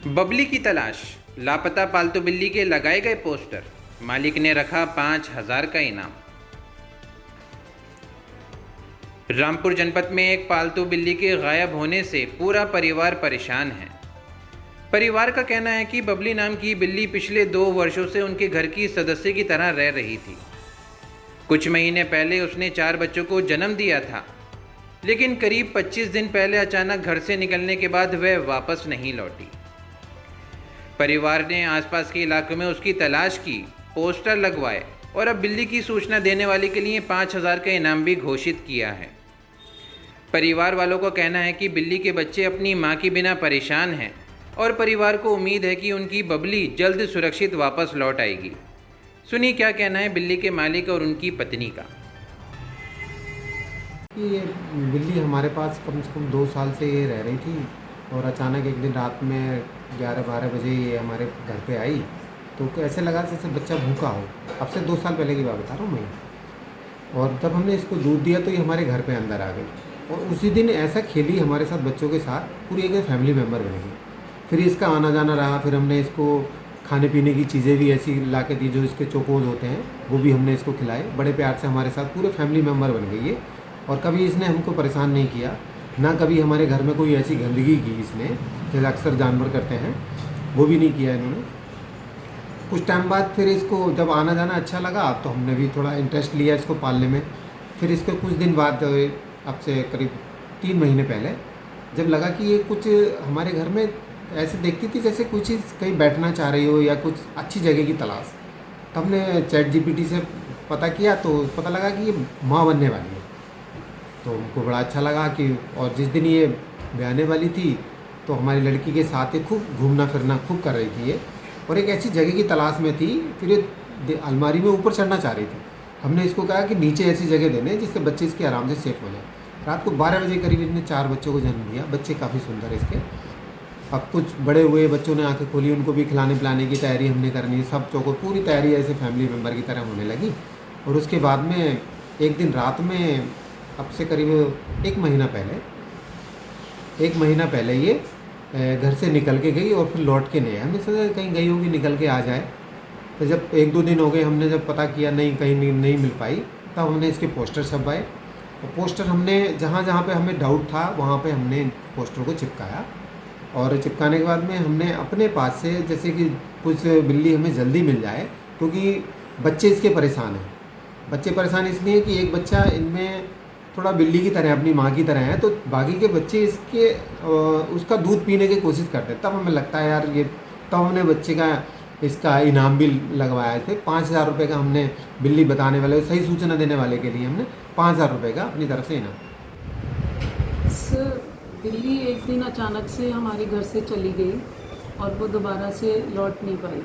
बबली की तलाश, लापता पालतू बिल्ली के लगाए गए पोस्टर, मालिक ने रखा 5,000 का इनाम। रामपुर जनपद में एक पालतू बिल्ली के गायब होने से पूरा परिवार परेशान है। परिवार का कहना है कि बबली नाम की बिल्ली पिछले 2 वर्षों से उनके घर की सदस्य की तरह रह रही थी। कुछ महीने पहले उसने 4 बच्चों को जन्म दिया था, लेकिन करीब 25 दिन पहले अचानक घर से निकलने के बाद वह वापस नहीं लौटी। परिवार ने आसपास के इलाकों में उसकी तलाश की, पोस्टर लगवाए और अब बिल्ली की सूचना देने वाले के लिए 5,000 का इनाम भी घोषित किया है। परिवार वालों का कहना है कि बिल्ली के बच्चे अपनी मां के बिना परेशान हैं और परिवार को उम्मीद है कि उनकी बबली जल्द सुरक्षित वापस लौट आएगी। सुनिए क्या कहना है बिल्ली के मालिक और उनकी पत्नी का। ये बिल्ली हमारे पास कम से कम 2 साल से ये रह रही थी और अचानक एक दिन रात में 11-12 बजे ये हमारे घर पे आई तो ऐसे लगा जैसे बच्चा भूखा हो। अब से 2 साल पहले की बात बता रहा हूँ मैं। और जब हमने इसको दूध दिया तो ये हमारे घर पे अंदर आ गई और उसी दिन ऐसा खेली हमारे साथ, बच्चों के साथ, पूरी एक फैमिली मेम्बर बन गई। फिर इसका आना जाना रहा। फिर हमने इसको खाने पीने की चीज़ें भी ऐसी ला के दी, जो इसके चोकोज होते हैं वो भी हमने इसको खिलाए। बड़े प्यार से हमारे साथ पूरे फैमिली मेम्बर बन गई है और कभी इसने हमको परेशान नहीं किया, ना कभी हमारे घर में कोई ऐसी गंदगी की इसने, जैसे अक्सर जानवर करते हैं, वो भी नहीं किया इन्होंने। कुछ टाइम बाद फिर इसको जब आना जाना अच्छा लगा तो हमने भी थोड़ा इंटरेस्ट लिया इसको पालने में। फिर इसके कुछ दिन बाद, अब से करीब 3 महीने पहले, जब लगा कि ये कुछ हमारे घर में ऐसे देखती थी जैसे कोई चीज़ कहीं बैठना चाह रही हो या कुछ अच्छी जगह की तलाश, तब हमने चैट जीपीटी से पता किया तो पता लगा कि ये माँ बनने वाली है। तो हमको बड़ा अच्छा लगा कि, और जिस दिन ये ब्याने वाली थी तो हमारी लड़की के साथ ही खूब घूमना फिरना खूब कर रही थी ये, और एक ऐसी जगह की तलाश में थी। फिर ये अलमारी में ऊपर चढ़ना चाह रही थी। हमने इसको कहा कि नीचे ऐसी जगह देने जिससे बच्चे इसके आराम से सेफ हो जाए। रात को 12 बजे करीब इसने 4 बच्चों को जन्म दिया। बच्चे काफ़ी सुंदर है इसके। अब कुछ बड़े हुए बच्चों ने आंखें खोली, उनको भी खिलाने पिलाने की तैयारी हमने करनी है। सब चौको पूरी तैयारी ऐसे फैमिली मेम्बर की तरह होने लगी। और उसके बाद में एक दिन रात में, अब से करीब 1 महीना पहले ये घर से निकल के गई और फिर लौट के नहीं आया। हमने सोचा कहीं गई होगी, निकल के आ जाए। तो जब 1-2 दिन हो गए, हमने जब पता किया नहीं, कहीं नहीं मिल पाई, तब हमने इसके पोस्टर छपवाए। और पोस्टर हमने जहाँ जहाँ पे हमें डाउट था वहाँ पे हमने पोस्टर को चिपकाया। और चिपकाने के बाद में हमने अपने पास से, जैसे कि कुछ बिल्ली हमें जल्दी मिल जाए, क्योंकि बच्चे इसके परेशान हैं। बच्चे परेशान इसलिए कि एक बच्चा इनमें थोड़ा बिल्ली की तरह, अपनी माँ की तरह है, तो बाकी के बच्चे इसके उसका दूध पीने की कोशिश करते हैं। तब हमें लगता है यार ये, तब हमने बच्चे का इसका इनाम भी लगवाए थे। 5,000 रुपये का हमने बिल्ली बताने वाले, सही सूचना देने वाले के लिए हमने 5,000 रुपये का अपनी तरफ से इनाम। सर, बिल्ली एक दिन अचानक से हमारे घर से चली गई और वो दोबारा से लौट नहीं पाई।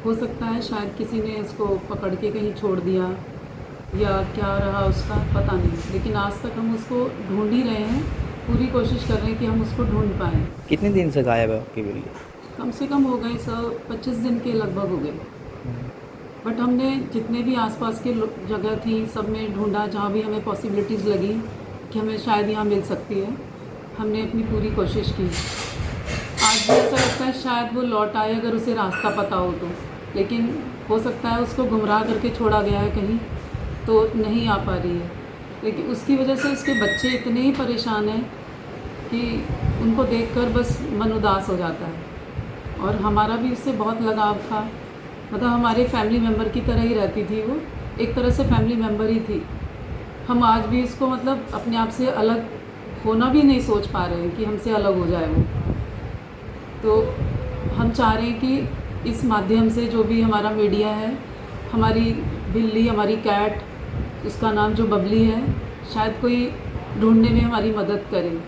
हो सकता है शायद किसी ने इसको पकड़ के कहीं छोड़ दिया या क्या रहा उसका पता नहीं, लेकिन आज तक हम उसको ढूंढ ही रहे हैं। पूरी कोशिश कर रहे हैं कि हम उसको ढूंढ पाएँ। कितने दिन से गायब है आपकी बिल्ली? कम से कम हो गए सर, 25 दिन के लगभग हो गए। बट हमने जितने भी आसपास के जगह थी सब में ढूंढा, जहाँ भी हमें पॉसिबिलिटीज़ लगी कि हमें शायद यहाँ मिल सकती है, हमने अपनी पूरी कोशिश की। आज भी ऐसा लगता है शायद वो लौट आए अगर उसे रास्ता पता हो तो, लेकिन हो सकता है उसको गुमराह करके छोड़ा गया है कहीं, तो नहीं आ पा रही है। लेकिन उसकी वजह से उसके बच्चे इतने ही परेशान हैं कि उनको देखकर बस मन उदास हो जाता है। और हमारा भी उससे बहुत लगाव था, मतलब हमारे फैमिली मेम्बर की तरह ही रहती थी वो, एक तरह से फैमिली मेम्बर ही थी। हम आज भी इसको मतलब अपने आप से अलग होना भी नहीं सोच पा रहे हैं कि हमसे अलग हो जाए वो। तो हम चाह रहे हैं कि इस माध्यम से जो भी हमारा मीडिया है, हमारी बिल्ली, हमारी कैट, उसका नाम जो बबली है, शायद कोई ढूंढने में हमारी मदद करे।